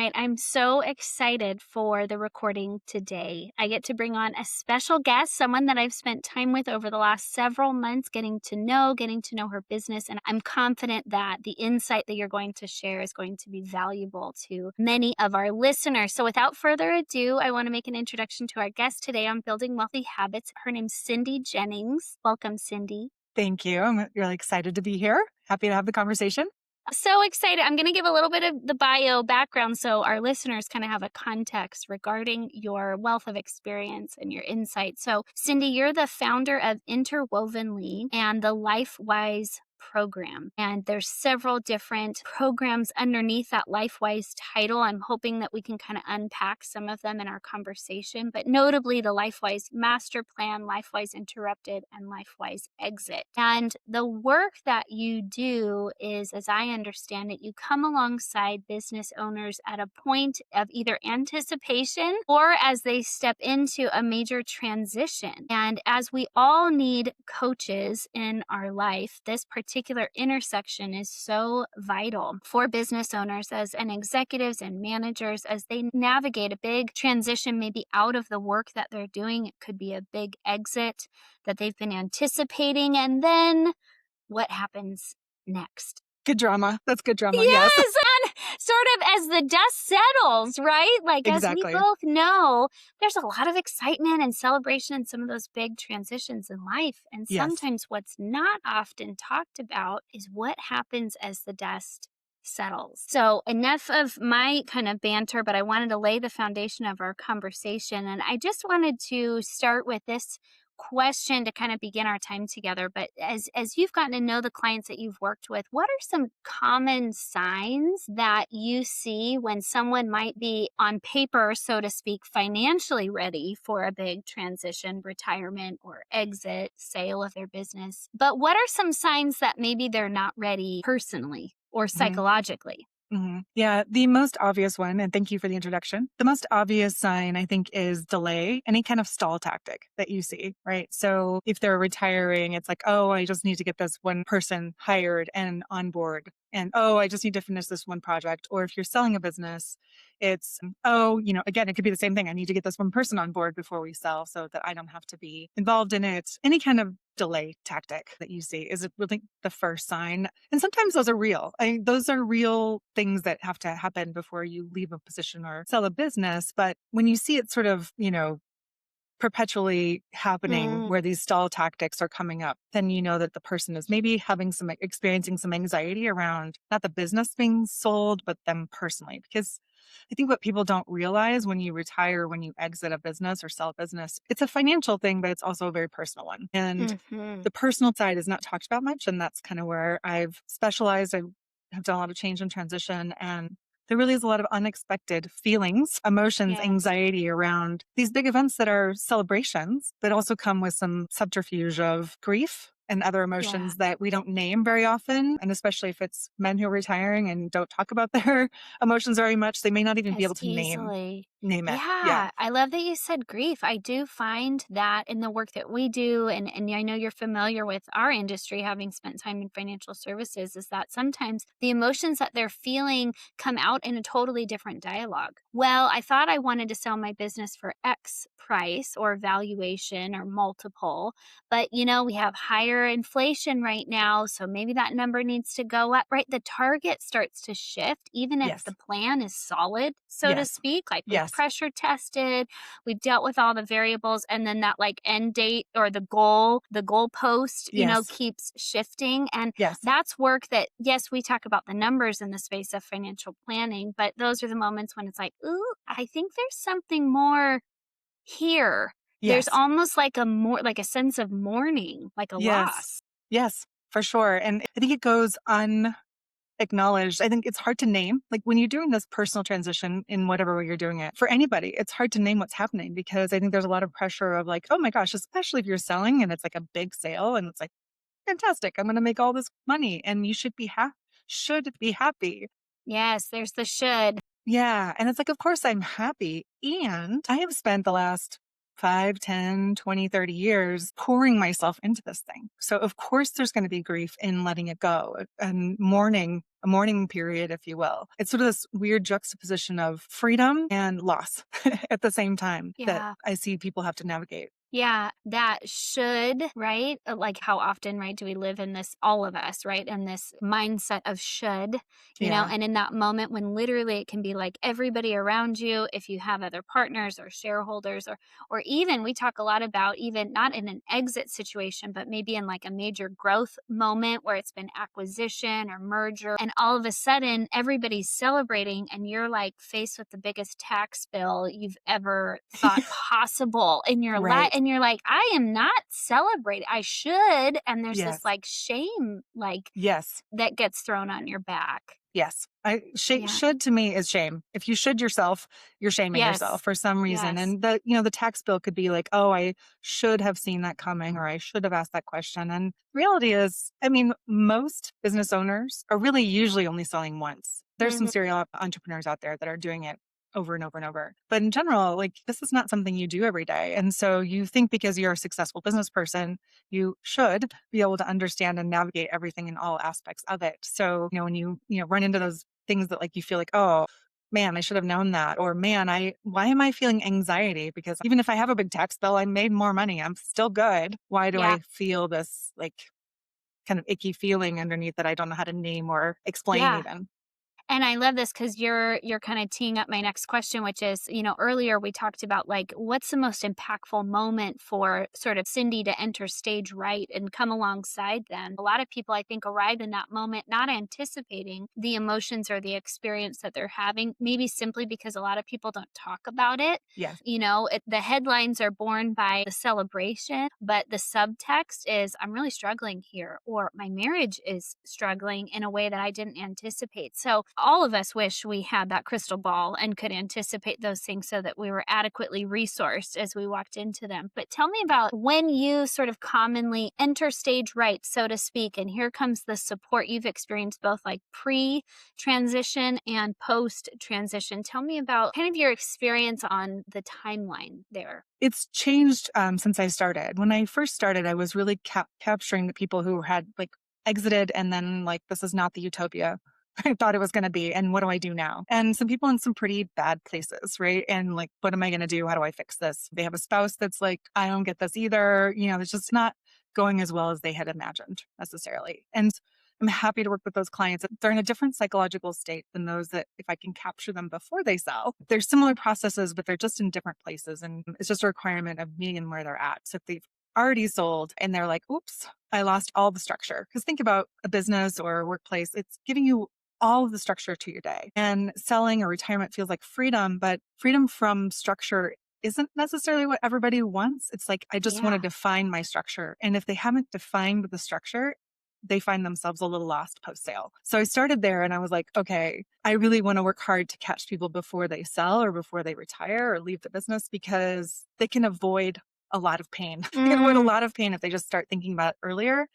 right. I'm so excited for the recording today. I get to bring on a special guest, someone that I've spent time with over the last several months, getting to know her business. And I'm confident that the insight that you're going to share is going to be valuable to many of our listeners. So without further ado, I want to make an introduction to our guest today on Building Wealthy Habits. Her name's Cindy Jennings. Welcome, Cindy. Thank you. I'm really excited to be here. Happy to have the conversation. So excited. I'm going to give a little bit of the bio background so our listeners kind of have a context regarding your wealth of experience and your insight. So, Cindy, you're the founder of Interwovenly and the LifeWise program. And there's several different programs underneath that LifeWise title. I'm hoping that we can kind of unpack some of them in our conversation, but notably the LifeWise Master Plan, LifeWise Interrupted, and LifeWise Exit. And the work that you do is, as I understand it, you come alongside business owners at a point of either anticipation or as they step into a major transition. And as we all need coaches in our life, this particular intersection is so vital for business owners and executives and managers as they navigate a big transition, maybe out of the work that they're doing. It could be a big exit that they've been anticipating. And then what happens next? Good drama. That's good drama. Yes, Yes. and sort of as the dust settles, right? Like Exactly. as we both know, there's a lot of excitement and celebration in some of those big transitions in life. And Yes. sometimes what's not often talked about is what happens as the dust settles. So enough of my kind of banter, but I wanted to lay the foundation of our conversation. And I just wanted to start with this question to kind of begin our time together. But as you've gotten to know the clients that you've worked with, what are some common signs that you see when someone might be on paper, so to speak, financially ready for a big transition, retirement or exit, sale of their business? But what are some signs that maybe they're not ready personally or psychologically? Yeah, the most obvious one, and thank you for the introduction. The most obvious sign, I think, is delay, any kind of stall tactic that you see, right? So if they're retiring, it's like, oh, I just need to get this one person hired and on board. And, oh, I just need to finish this one project. Or if you're selling a business, it's, oh, again, it could be the same thing. I need to get this one person on board before we sell so that I don't have to be involved in it. Any kind of delay tactic that you see is really the first sign. And sometimes those are real. Those are real things that have to happen before you leave a position or sell a business. But when you see it sort of, perpetually happening where these stall tactics are coming up, then you know that the person is maybe experiencing some anxiety around not the business being sold, but them personally. Because I think what people don't realize when you retire, when you exit a business or sell a business, it's a financial thing, but it's also a very personal one. And the personal side is not talked about much. And that's kind of where I've specialized. I have done a lot of change and transition, and there really is a lot of unexpected feelings, emotions, Yes. anxiety around these big events that are celebrations, but also come with some subterfuge of grief and other emotions that we don't name very often. And especially if it's men who are retiring and don't talk about their emotions very much, they may not even be able to name it. Yeah, I love that you said grief. I do find that in the work that we do, and I know you're familiar with our industry, having spent time in financial services, is that sometimes the emotions that they're feeling come out in a totally different dialogue. Well, I thought I wanted to sell my business for X price or valuation or multiple, but we have higher inflation right now, so maybe that number needs to go up, right? The target starts to shift, even if the plan is solid, so to speak, like we've pressure tested, we've dealt with all the variables, and then that like end date or the goalpost, keeps shifting. And that's work that, yes, we talk about the numbers in the space of financial planning, but those are the moments when it's like, ooh, I think there's something more here. There's almost like a sense of mourning, like a loss. Yes, for sure. And I think it goes unacknowledged. I think it's hard to name. Like when you're doing this personal transition in whatever way you're doing it, for anybody, it's hard to name what's happening because I think there's a lot of pressure of like, oh my gosh, especially if you're selling and it's like a big sale and it's like, fantastic, I'm going to make all this money and you should be happy. Yes, there's the should. Yeah. And it's like, of course I'm happy. And I have spent the last 5, 10, 20, 30 years pouring myself into this thing. So of course there's going to be grief in letting it go and mourning, a mourning period, if you will. It's sort of this weird juxtaposition of freedom and loss at the same time that Yeah. I see people have to navigate. Yeah, that should, right? Like how often, right, do we live in this, all of us, right, in this mindset of should, Yeah. and in that moment when literally it can be like everybody around you, if you have other partners or shareholders, or even we talk a lot about even not in an exit situation, but maybe in like a major growth moment where it's been acquisition or merger, and all of a sudden everybody's celebrating and you're like faced with the biggest tax bill you've ever thought possible in your life, Right. and you're like, I am not celebrating. I should. And there's this Yes. like shame, like Yes. that gets thrown on your back. Yes. Yeah. Should to me is shame. If you should yourself, you're shaming yourself Yes. for some reason. Yes. And the tax bill could be like, oh, I should have seen that coming, or I should have asked that question. And reality is, I mean, most business owners are really usually only selling once. There's some Mhm. serial entrepreneurs out there that are doing it over and over and over. But in general, like this is not something you do every day. And so you think because you're a successful business person, you should be able to understand and navigate everything in all aspects of it. So, when you run into those things that like you feel like, oh man, I should have known that. Or man, why am I feeling anxiety? Because even if I have a big tax bill, I made more money. I'm still good. Why do Yeah. I feel this like kind of icky feeling underneath that I don't know how to name or explain Yeah. even? And I love this because you're kind of teeing up my next question, which is, earlier we talked about like what's the most impactful moment for sort of Cindy to enter stage right and come alongside them. A lot of people I think arrive in that moment not anticipating the emotions or the experience that they're having, maybe simply because a lot of people don't talk about it. Yes. The headlines are born by the celebration, but the subtext is I'm really struggling here, or my marriage is struggling in a way that I didn't anticipate. So all of us wish we had that crystal ball and could anticipate those things so that we were adequately resourced as we walked into them. But tell me about when you sort of commonly enter stage right, so to speak, and here comes the support you've experienced both like pre transition and post transition. Tell me about kind of your experience on the timeline there. It's changed since I started. When I first started, I was really capturing the people who had like exited and then like, this is not the utopia I thought it was going to be. And what do I do now? And some people in some pretty bad places, right? And like, what am I going to do? How do I fix this? They have a spouse that's like, I don't get this either. It's just not going as well as they had imagined necessarily. And I'm happy to work with those clients. They're in a different psychological state than those that if I can capture them before they sell. They're similar processes, but they're just in different places. And it's just a requirement of meeting them where they're at. So if they've already sold and they're like, oops, I lost all the structure. Because think about a business or a workplace, it's giving you all of the structure to your day. And selling or retirement feels like freedom, but freedom from structure isn't necessarily what everybody wants. It's like, I just want to Yeah. define my structure. And if they haven't defined the structure, they find themselves a little lost post sale. So I started there and I was like, okay, I really want to work hard to catch people before they sell or before they retire or leave the business because they can avoid a lot of pain. They can avoid a Mm, lot of pain if they just start thinking about it earlier.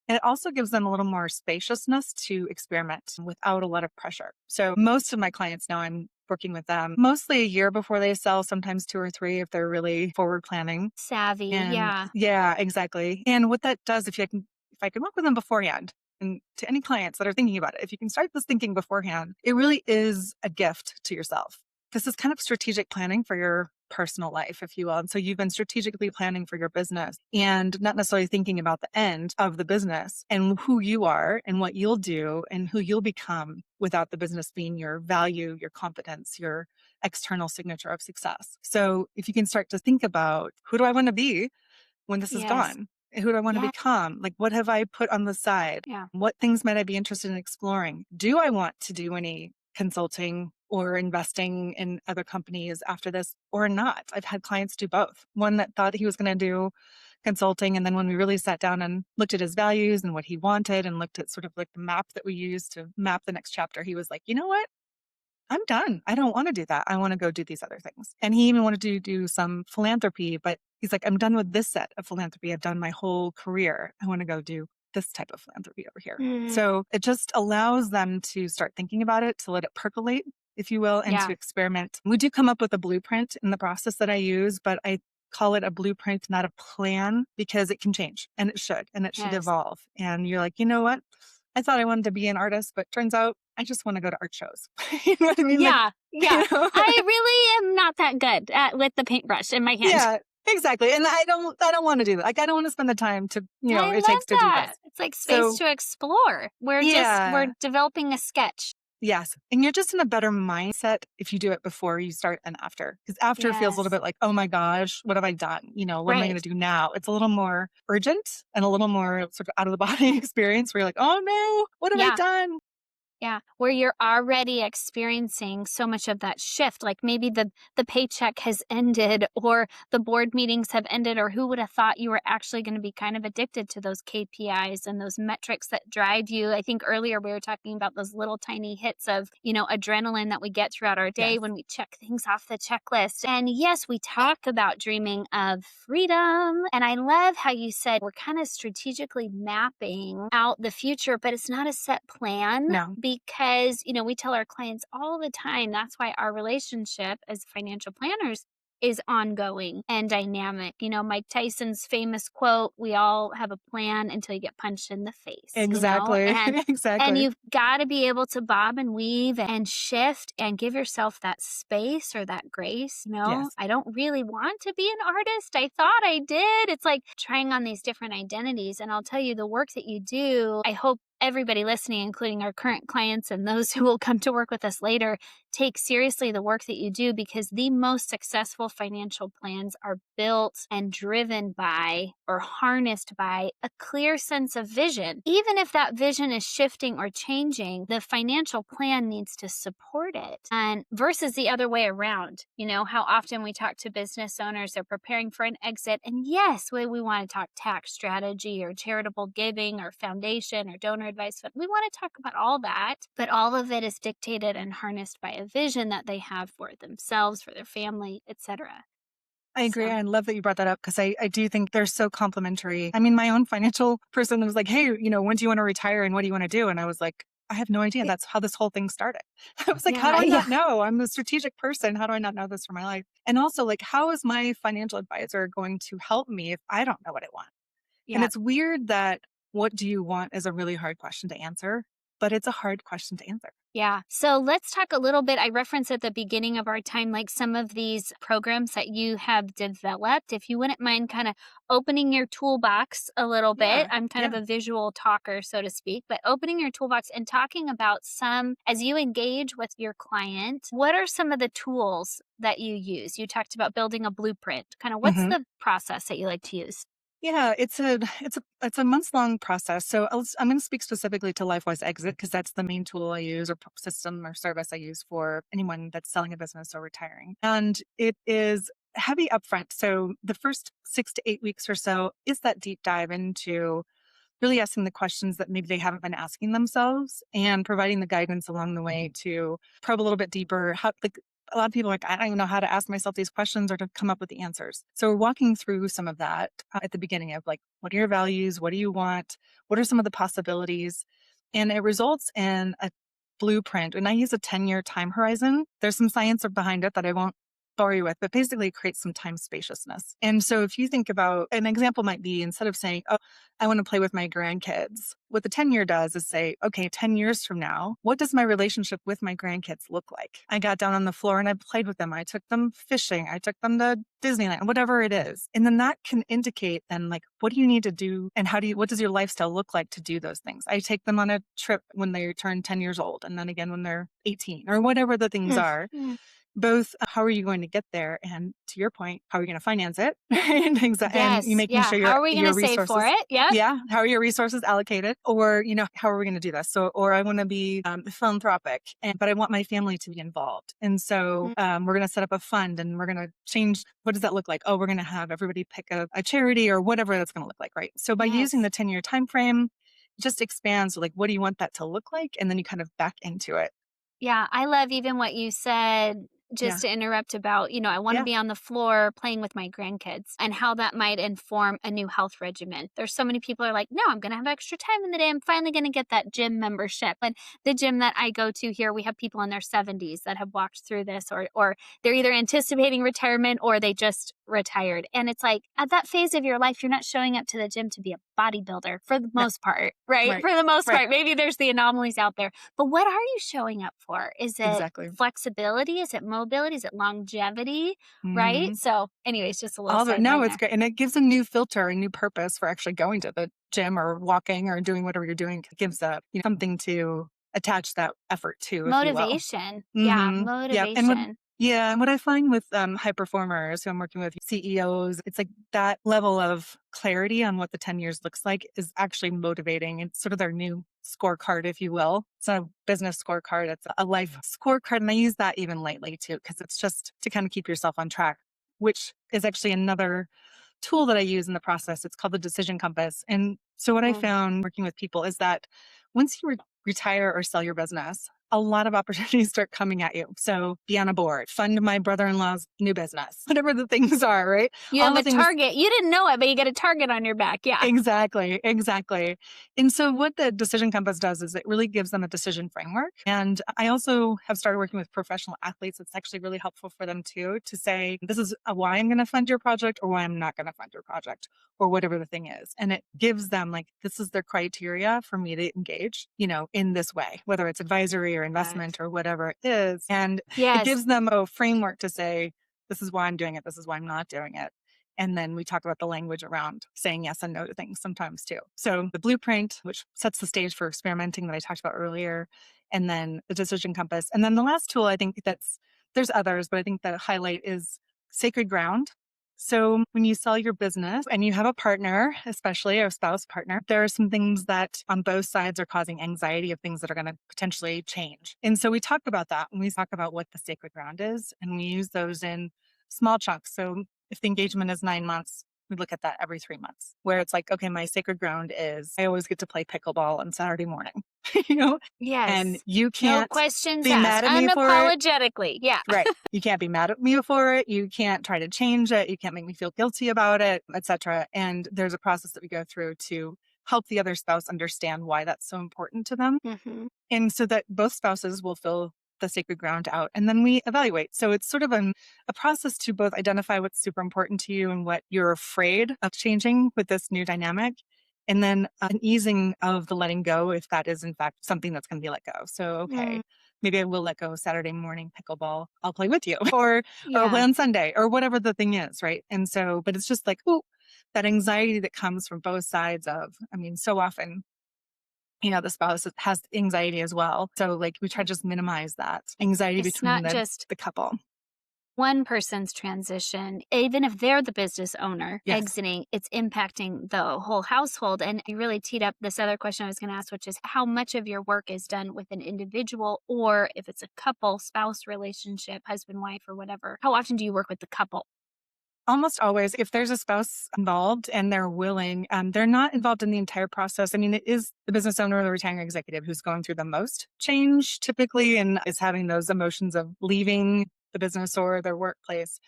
And it also gives them a little more spaciousness to experiment without a lot of pressure. So most of my clients now I'm working with them mostly a year before they sell, sometimes 2 or 3 if they're really forward planning. savvy. And Yeah. yeah, exactly. And what that does, if I can work with them beforehand, and to any clients that are thinking about it, if you can start this thinking beforehand, it really is a gift to yourself. This is kind of strategic planning for your personal life, if you will. And so you've been strategically planning for your business and not necessarily thinking about the end of the business and who you are and what you'll do and who you'll become without the business being your value, your competence, your external signature of success. So if you can start to think about who do I want to be when this is Yes. gone? Who do I want to Yeah. become? Like, what have I put on the side? Yeah. What things might I be interested in exploring? Do I want to do any consulting or investing in other companies after this or not? I've had clients do both. One that thought he was going to do consulting. And then when we really sat down and looked at his values and what he wanted and looked at sort of like the map that we used to map the next chapter, he was like, you know what? I'm done. I don't want to do that. I want to go do these other things. And he even wanted to do some philanthropy, but he's like, I'm done with this set of philanthropy. I've done my whole career. I want to go do this type of philanthropy over here. Mm, So it just allows them to start thinking about it, to let it percolate, if you will, and to yeah. experiment. We do come up with a blueprint in the process that I use, but I call it a blueprint, not a plan, because it can change and it should Yes. evolve. And you're like, you know what? I thought I wanted to be an artist, but turns out I just want to go to art shows. You know what I mean? Like, Yeah. Yeah. you know, I really am not that good at with the paintbrush in my hand. yeah, exactly. And I don't want to do that. Like, I don't want to spend the time to, I it love takes to do that. this. It's like space So to explore. We're yeah, developing a sketch. yes. And you're just in a better mindset if you do it before you start and after. Because after feels a little Yes. bit like, oh my gosh, what have I done? What am I going Right. to do now? It's a little more urgent and a little more sort of out of the body experience where you're like, oh no, what have I Yeah. done? Yeah, where you're already experiencing so much of that shift, like maybe the paycheck has ended or the board meetings have ended, or who would have thought you were actually going to be kind of addicted to those KPIs and those metrics that drive you. I think earlier we were talking about those little tiny hits of, adrenaline that we get throughout our day Yes. when we check things off the checklist. And yes, we talk about dreaming of freedom. And I love how you said we're kind of strategically mapping out the future, but it's not a set plan No. because, we tell our clients all the time that's why our relationship as financial planners is ongoing and dynamic. Mike Tyson's famous quote, we all have a plan until you get punched in the face. Exactly. And Exactly. you've got to be able to bob and weave and shift and give yourself that space or that grace. Yes. I don't really want to be an artist. I thought I did. It's like trying on these different identities. And I'll tell you, the work that you do, I hope everybody listening, including our current clients and those who will come to work with us later, take seriously the work that you do, because the most successful financial plans are built and driven by or harnessed by a clear sense of vision. Even if that vision is shifting or changing, the financial plan needs to support it. And versus the other way around, how often we talk to business owners, they're preparing for an exit. And yes, we want to talk tax strategy or charitable giving or foundation or donor advice fund. We want to talk about all that, but all of it is dictated and harnessed by a vision that they have for themselves, for their family, etc. I agree. So, I love that you brought that up because I do think they're so complementary. I mean, my own financial person was like, hey, when do you want to retire and what do you want to do? And I was like, I have no idea. That's how this whole thing started. I was like, how do yeah, I yeah, not know? I'm a strategic person. How do I not know this for my life? And also, like, how is my financial advisor going to help me if I don't know what I want? And yeah. it's weird that what do you want is a really hard question to answer, but it's a hard question to answer. Yeah. So let's talk a little bit. I referenced at the beginning of our time, like some of these programs that you have developed. If you wouldn't mind kind of opening your toolbox a little bit. Yeah. I'm kind of Yeah. a visual talker, so to speak, but opening your toolbox and talking about as you engage with your client, what are some of the tools that you use? You talked about building a blueprint. Kind of what's Mhm. the process that you like to use? Yeah, it's a months-long process. So I'm going to speak specifically to LifeWise Exit because that's the main tool I use or system or service I use for anyone that's selling a business or retiring. And it is heavy upfront. So the first 6 to 8 weeks or so is that deep dive into really asking the questions that maybe they haven't been asking themselves and providing the guidance along the way to probe a little bit deeper. Like a lot of people are like, I don't even know how to ask myself these questions or to come up with the answers. So we're walking through some of that at the beginning of like, what are your values? What do you want? What are some of the possibilities? And it results in a blueprint. And I use a 10-year time horizon. There's some science behind it that I won't bore you with, but basically it creates some time spaciousness. And so if you think about an example might be instead of saying, oh, I want to play with my grandkids. What the 10-year does is say, okay, 10 years from now, what does my relationship with my grandkids look like? I got down on the floor and I played with them. I took them fishing. I took them to Disneyland, whatever it is. And then that can indicate then like, what do you need to do? And what does your lifestyle look like to do those things? I take them on a trip when they turn 10 years old and then again when they're 18 or whatever the things are. Mm. Both how are you going to get there, and to your point, how are you going to finance it, and you Yes. making Yeah. sure How are we going your to save for resources, it? Yep. yeah, how are your resources allocated, or how are we going to do this? So, or I want to be philanthropic, but I want my family to be involved, and so we're going to set up a fund, and we're going to change. What does that look like? Oh, we're going to have everybody pick a charity or whatever that's going to look like, right? So by using Yes. the 10-year time frame, it just expands like what do you want that to look like, and then you kind of back into it. Yeah, I love even what you said, just Yeah. to interrupt about, I want to Yeah. be on the floor playing with my grandkids and how that might inform a new health regimen. There's so many people are like, no, I'm going to have extra time in the day. I'm finally going to get that gym membership. And the gym that I go to here, we have people in their 70s that have walked through this, or they're either anticipating retirement or they just retired. And it's like at that phase of your life, you're not showing up to the gym to be a bodybuilder for the No. most part, right? Right. For the most Right. part, maybe there's the anomalies out there. But what are you showing up for? Is it Exactly. flexibility? Is it mobility? Is it longevity? Right? Mhm. So, anyways, just a little All the no, sideline it's there. great, and it gives a new filter, a new purpose for actually going to the gym or walking or doing whatever you're doing. It gives something to attach that effort to, if you will. Motivation. Yeah, Mhm. Yep, and motivation. what I find with, high performers who I'm working with, CEOs, it's like that level of clarity on what the 10 years looks like is actually motivating. It's sort of their new scorecard, if you will. It's not a business scorecard, it's a life scorecard, and I use that even lightly too, because it's just to kind of keep yourself on track, which is actually another tool that I use in the process. It's called the decision compass. And so what I Mm. found working with people is that once you retire or sell your business, a lot of opportunities start coming at you. So be on a board, fund my brother-in-law's new business, whatever the things are, right? You All have the a things. target. You didn't know it, but you get a target on your back. Yeah. Exactly, exactly. And so what the decision compass does is it really gives them a decision framework. And I also have started working with professional athletes. It's actually really helpful for them too, to say, this is why I'm going to fund your project or why I'm not going to fund your project or whatever the thing is. And it gives them like, this is their criteria for me to engage, in this way, whether it's advisory or investment Correct. or whatever it is. And it Yes. gives them a framework to say, this is why I'm doing it. This is why I'm not doing it. And then we talk about the language around saying yes and no to things sometimes too. So the blueprint, which sets the stage for experimenting that I talked about earlier, and then the decision compass. And then the last tool, I think there's others, but I think the highlight is sacred ground. So when you sell your business and you have a partner, especially a spouse partner, there are some things that on both sides are causing anxiety of things that are going to potentially change. And so we talk about that when we talk about what the sacred ground is, and we use those in small chunks. So if the engagement is 9 months, we look at that every 3 months, where it's like, okay, my sacred ground is I always get to play pickleball on Saturday morning, you know, and Yes. you No can't questions be asked. mad at me for it. Unapologetically. Yeah. Right. You can't be mad at me for it. You can't try to change it. You can't make me feel guilty about it, etc. And there's a process that we go through to help the other spouse understand why that's so important to them. Hmm. And so that both spouses will fill the sacred ground out. And then we evaluate. So it's sort of a process to both identify what's super important to you and what you're afraid of changing with this new dynamic. And then an easing of the letting go if that is in fact something that's going to be let go. So, Mm, okay, maybe I will let go Saturday morning pickleball. I'll play with you or I'll play yeah. on Sunday or whatever the thing is. Right. And so, but it's just like, oh, that anxiety that comes from both sides so often the spouse has anxiety as well. So like we try to just minimize that anxiety It's between not the just the couple. one person's transition, even if they're the business owner Yes. exiting, it's impacting the whole household. And you really teed up this other question I was going to ask, which is how much of your work is done with an individual, or if it's a couple, spouse relationship, husband, wife, or whatever, how often do you work with the couple? Almost always, if there's a spouse involved and they're willing, they're not involved in the entire process. I mean, it is the business owner or the retiring executive who's going through the most change typically and is having those emotions of leaving the business or their workplace.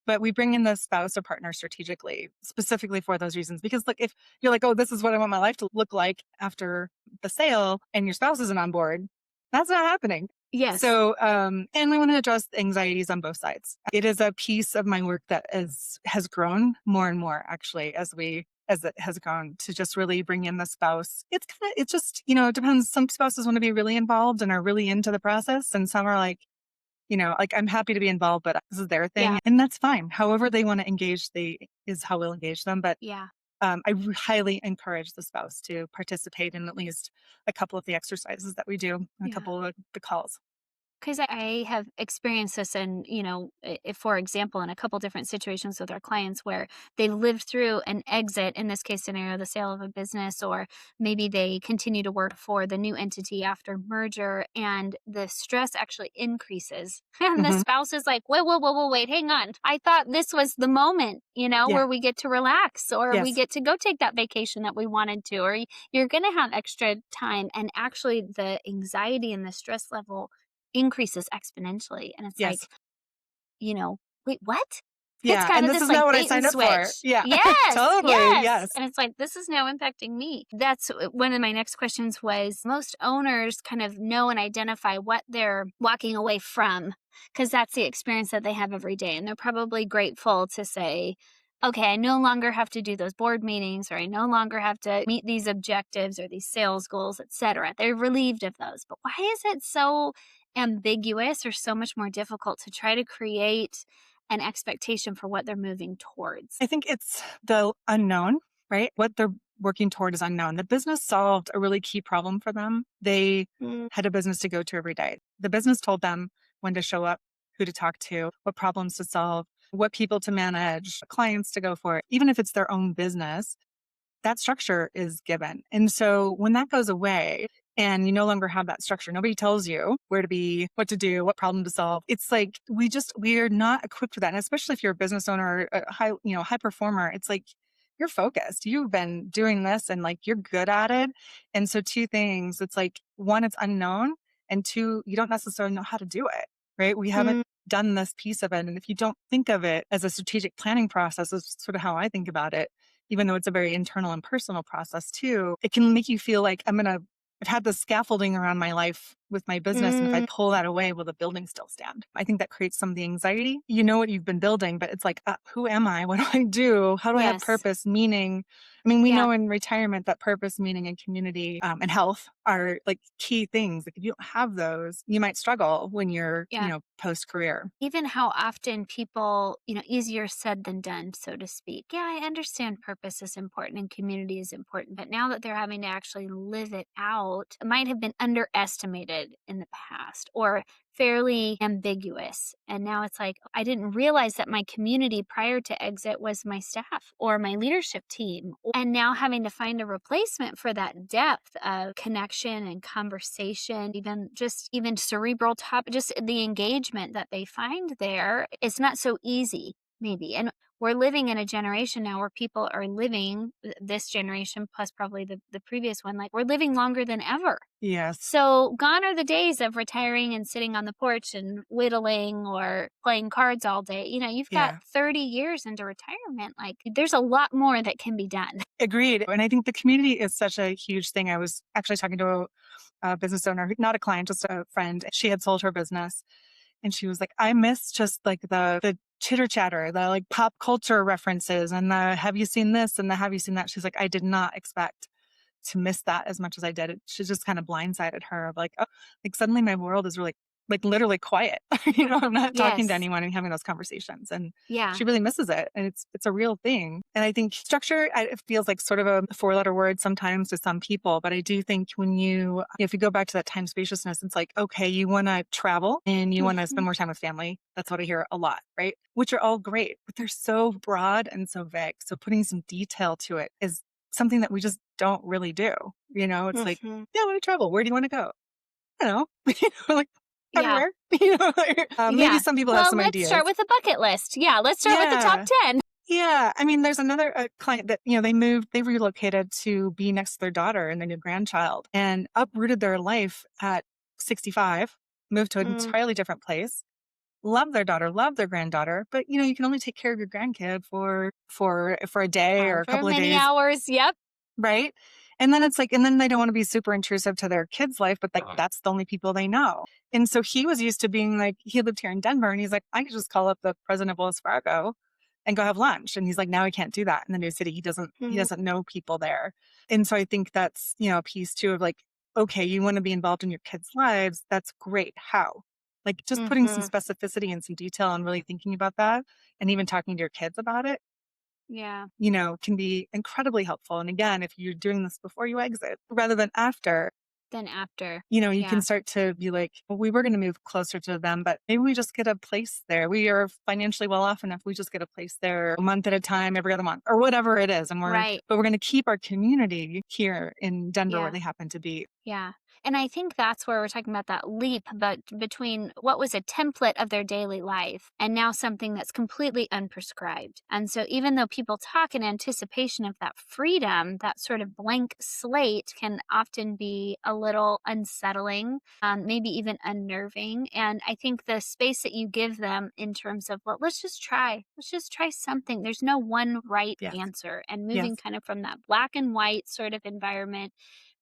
But we bring in the spouse or partner strategically, specifically for those reasons. Because like if you're like, oh, this is what I want my life to look like after the sale and your spouse isn't on board, that's not happening. Yes. So, and we want to address the anxieties on both sides. It is a piece of my work that has grown more and more actually as it has grown to just really bring in the spouse. It's just, it depends. Some spouses want to be really involved and are really into the process. And some are like, like I'm happy to be involved, but this is their Yeah. thing. And that's fine. However they want to engage, is how we'll engage them. But Yeah. highly encourage the spouse to participate in at least a couple of the exercises that we do, and a Yeah. couple of the calls. Because I have experienced this and, if, for example, in a couple different situations with our clients where they lived through an exit, in this case scenario, the sale of a business, or maybe they continue to work for the new entity after merger and the stress actually increases. And the Hmm. spouse is like, whoa, whoa, whoa, whoa, wait, hang on. I thought this was the moment, Yeah. where we get to relax or we Yes. get to go take that vacation that we wanted to, or you're going to have extra time. And actually the anxiety and the stress level increases exponentially. And it's like, Yes. wait, what? It's Yeah. kind And of this this is like not what I bait and signed up for. switch. Yeah. Yes, Totally. yes. Yes. And it's like, this is now impacting me. That's one of my next questions was most owners kind of know and identify what they're walking away from because that's the experience that they have every day. And they're probably grateful to say, okay, I no longer have to do those board meetings or I no longer have to meet these objectives or these sales goals, etc. They're relieved of those. But why is it so ambiguous or so much more difficult to try to create an expectation for what they're moving towards? I think it's the unknown, right? What they're working toward is unknown. The business solved a really key problem for them. They Mm, had a business to go to every day. The business told them when to show up, who to talk to, what problems to solve, what people to manage, clients to go for. Even if it's their own business, that structure is given. And so when that goes away and you no longer have that structure, nobody tells you where to be, what to do, what problem to solve. It's like we're not equipped for that. And especially if you're a business owner, a high performer, it's like you're focused. You've been doing this and like you're good at it. And so two things, it's like one, it's unknown, and two, you don't necessarily know how to do it. Right. We haven't mm, done this piece of it. And if you don't think of it as a strategic planning process, is sort of how I think about it, even though it's a very internal and personal process too, it can make you feel like I've had this scaffolding around my life with my business. And if I mm, pull that away, will the building still stand? I think that creates some of the anxiety. You know what you've been building, but it's like, who am I? What do I do? How do I have yes. purpose, meaning? I mean, we Yeah. know in retirement that purpose, meaning, and community and health are like key things. Like if you don't have those, you might struggle when you're, Yeah. post career. Even how often people, easier said than done, so to speak. Yeah, I understand purpose is important and community is important, but now that they're having to actually live it out, it might have been underestimated in the past or fairly ambiguous. And now it's like, I didn't realize that my community prior to exit was my staff or my leadership team. And now having to find a replacement for that depth of connection and conversation, even cerebral just the engagement that they find there, it's not so easy, maybe. And we're living in a generation now where people are living, this generation plus probably the previous one, like we're living longer than ever. Yes. So gone are the days of retiring and sitting on the porch and whittling or playing cards all day. You've got Yeah. 30 years into retirement. Like there's a lot more that can be done. Agreed. And I think the community is such a huge thing. I was actually talking to a business owner, not a client, just a friend. She had sold her business and she was like, I miss just like the chitter chatter, the like pop culture references and the have you seen this and the have you seen that? She's like, I did not expect to miss that as much as I did. It she just kind of blindsided her of like, oh, like suddenly my world is really like literally quiet. I'm not talking to Yes. anyone and having those conversations. And Yeah. she really misses it. And it's a real thing. And I think structure, it feels like sort of a four-letter word sometimes to some people. But I do think if you go back to that time spaciousness, it's like, okay, you want to travel and you want to Mhm. spend more time with family. That's what I hear a lot, right? Which are all great, but they're so broad and so vague. So putting some detail to it is something that we just don't really do. It's like, Mhm. yeah, I want to travel. Where do you want to go? I don't know. Like Yeah. everywhere. Maybe Yeah. some people have Well, some let's start ideas. with a bucket list. Yeah, let's start with the top Yeah. 10. Yeah. I mean, there's another client that, they relocated to be next to their daughter and their new grandchild and uprooted their life at 65, moved to an Mm, entirely different place, love their daughter, love their granddaughter, but you can only take care of your grandkid for a day or a however couple of many days. hours. Yep. Right. And then it's like, and then they don't want to be super intrusive to their kids' life, but like that's the only people they know. And so he was used to being like, he lived here in Denver and he's like, I could just call up the president of Wells Fargo and go have lunch. And he's like, now he can't do that in the new city. He Mhm. doesn't know people there. And so I think that's, a piece too of like, okay, you want to be involved in your kids' lives. That's great. How? Like just putting some Mhm. specificity and some detail and really thinking about that and even talking to your kids about it, Yeah. can be incredibly helpful. And again, if you're doing this before you exit rather than after, Then after. you can Yeah. start to be like, well, we were going to move closer to them, but maybe we just get a place there. We are financially well off enough. We just get a place there a month at a time, every other month, or whatever it is. Right. But we're going to keep our community here in Denver where Yeah. they happen to be. Yeah. And I think that's where we're talking about that leap, but between what was a template of their daily life and now something that's completely unprescribed. And so even though people talk in anticipation of that freedom, that sort of blank slate can often be a little unsettling, maybe even unnerving. And I think the space that you give them in terms of, well, let's just try something. There's no one right Yes. answer. And moving Yes. kind of from that black and white sort of environment,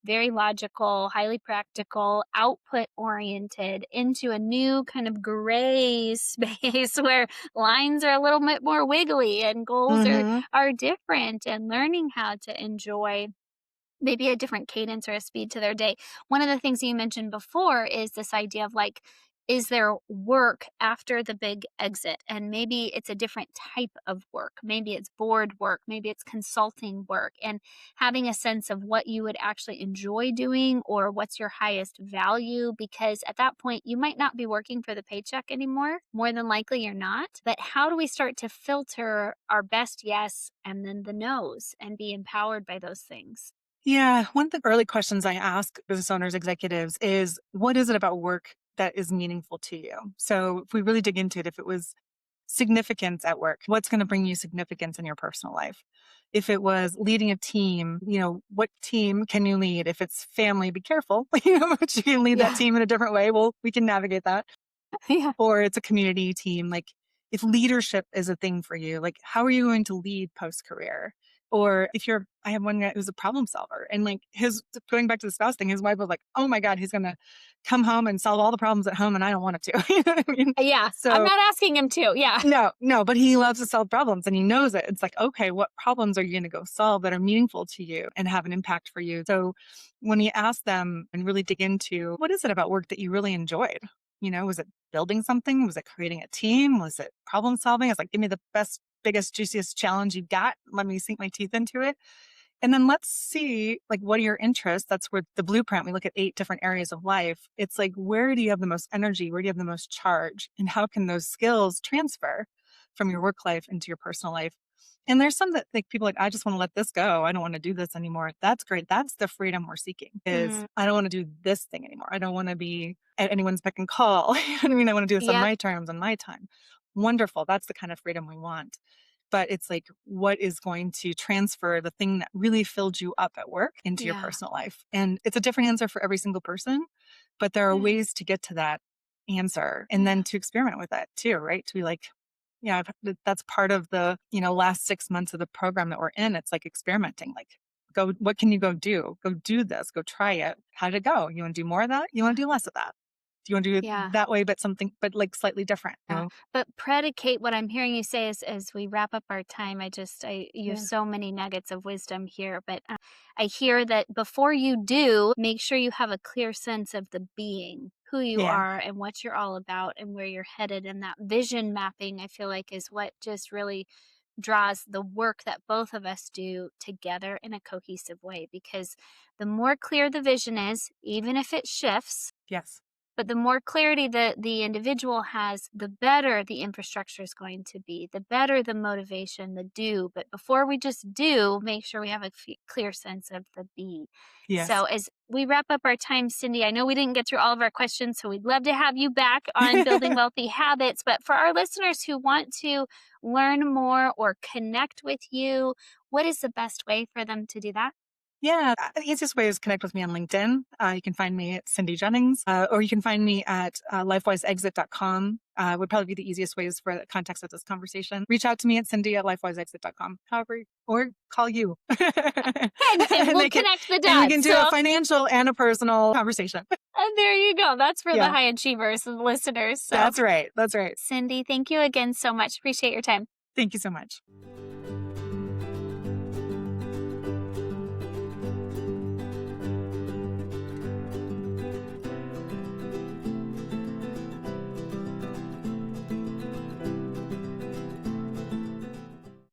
very logical, highly practical, output oriented, into a new kind of gray space where lines are a little bit more wiggly and goals Mm-hmm. are different, and learning how to enjoy maybe a different cadence or a speed to their day. One of the things you mentioned before is this idea of like, is there work after the big exit? And maybe it's a different type of work. Maybe it's board work. Maybe it's consulting work. And having a sense of what you would actually enjoy doing or what's your highest value. Because at that point, you might not be working for the paycheck anymore. More than likely, you're not. But how do we start to filter our best yes and then the no's and be empowered by those things? Yeah. One of the early questions I ask business owners, executives is, what is it about work that is meaningful to you? So if we really dig into it, if it was significance at work, what's going to bring you significance in your personal life? If it was leading a team, what team can you lead? If it's family, be careful, but you can lead that Yeah. team in a different way. Well, we can navigate that. Yeah. Or it's a community team. Like, if leadership is a thing for you, like, how are you going to lead post career? Or if I have one guy who's a problem solver, and like, going back to the spouse thing, his wife was like, oh my God, he's going to come home and solve all the problems at home. And I don't want him to, you know what I mean? Yeah. I'm So not asking him to. Yeah. no, but he loves to solve problems and he knows it. It's like, okay, what problems are you going to go solve that are meaningful to you and have an impact for you? So when you ask them and really dig into, what is it about work that you really enjoyed? Was it building something? Was it creating a team? Was it problem solving? It's like, give me the best, biggest, juiciest challenge you've got. Let me sink my teeth into it. And then let's see, like, what are your interests? That's where the blueprint, we look at 8 different areas of life. It's like, where do you have the most energy? Where do you have the most charge? And how can those skills transfer from your work life into your personal life? And there's some that like people like, I just want to let this go. I don't want to do this anymore. That's great. That's the freedom we're seeking, is Mm, I don't want to do this thing anymore. I don't want to be at anyone's beck and call. You know what I mean? I want to do this on yep. my terms, on my time. Wonderful. That's the kind of freedom we want. But it's like, what is going to transfer the thing that really filled you up at work into your Yeah. personal life? And it's a different answer for every single person, but there are Yeah. ways to get to that answer and Yeah. then to experiment with it too, right? To be like, yeah, that's part of the, last 6 months of the program that we're in. It's like experimenting, like, go, what can you go do? Go do this, go try it. How did it go? You want to do more of that? You want to do less of that? Do you want to do it Yeah. that way, but like slightly different? Yeah. But predicate what I'm hearing you say is, as we wrap up our time, you have Yeah. so many nuggets of wisdom here. But I hear that before you do, make sure you have a clear sense of the being, who you Yeah. are and what you're all about and where you're headed. And that vision mapping, I feel like, is what just really draws the work that both of us do together in a cohesive way. Because the more clear the vision is, even if it shifts, Yes. but the more clarity that the individual has, the better the infrastructure is going to be, the better the motivation, the do. But before we just do, make sure we have a clear sense of the be. Yes. So as we wrap up our time, Cindy, I know we didn't get through all of our questions, so we'd love to have you back on building wealthy habits. But for our listeners who want to learn more or connect with you, what is the best way for them to do that? Yeah, the easiest way is connect with me on LinkedIn. You can find me at Cindy Jennings, or you can find me at lifewiseexit.com. Would probably be the easiest ways for the context of this conversation. Reach out to me at Cindy at lifewiseexit.com. However, or call you, And and we'll connect the and we can dots. do a So financial and a personal conversation. and there you go. That's for the Yeah, high achievers and listeners. So, that's right. That's right. Cindy, thank you again so much. Appreciate your time. Thank you so much.